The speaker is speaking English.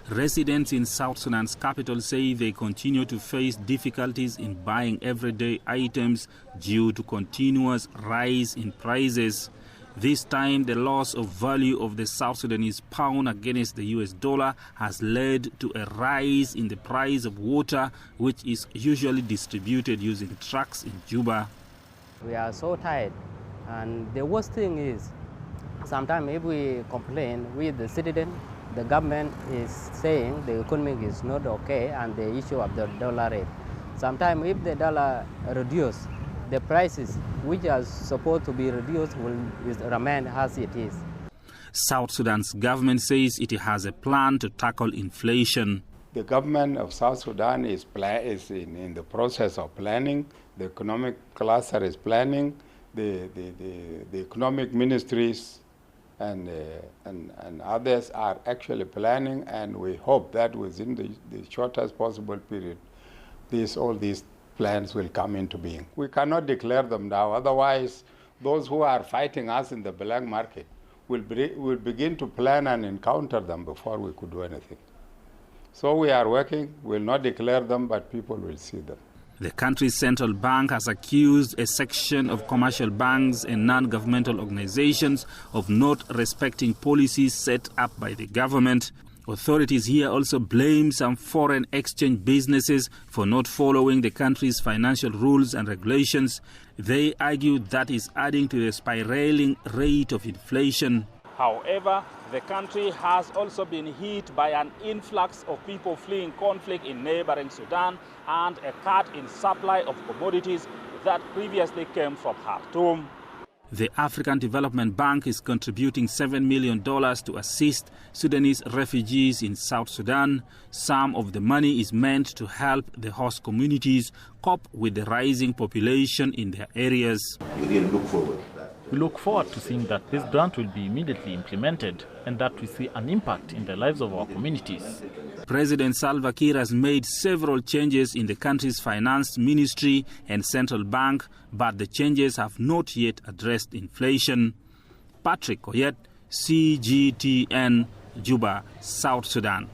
Residents in South Sudan's capital say they continue to face difficulties in buying everyday items due to continuous rise in prices. This time, the loss of value of the South Sudanese pound against the US dollar has led to a rise in the price of water, which is usually distributed using trucks in Juba. We are so tired, and the worst thing is, sometimes if we complain with the citizen, the government is saying the economy is not okay and the issue of the dollar rate. Sometimes if the dollar reduces, the prices which are supposed to be reduced will remain as it is. South Sudan's government says it has a plan to tackle inflation. The government of South Sudan is in the process of planning. The economic cluster is planning. The economic ministries and others are actually planning, and we hope that within the shortest possible period, all these plans will come into being. We cannot declare them now, otherwise those who are fighting us in the black market will begin to plan and encounter them before we could do anything. So we are working, we'll not declare them, but people will see them. The country's central bank has accused a section of commercial banks and non-governmental organizations of not respecting policies set up by the government. Authorities here also blame some foreign exchange businesses for not following the country's financial rules and regulations. They argue that is adding to the spiraling rate of inflation. However, the country has also been hit by an influx of people fleeing conflict in neighboring Sudan and a cut in supply of commodities that previously came from Khartoum. The African Development Bank is contributing $7 million to assist Sudanese refugees in South Sudan. Some of the money is meant to help the host communities cope with the rising population in their areas. We really look forward to that. We look forward to seeing that this grant will be immediately implemented and that we see an impact in the lives of our communities. President Salva Kiir has made several changes in the country's finance ministry and central bank, but the changes have not yet addressed inflation. Patrick Oyet, CGTN, Juba, South Sudan.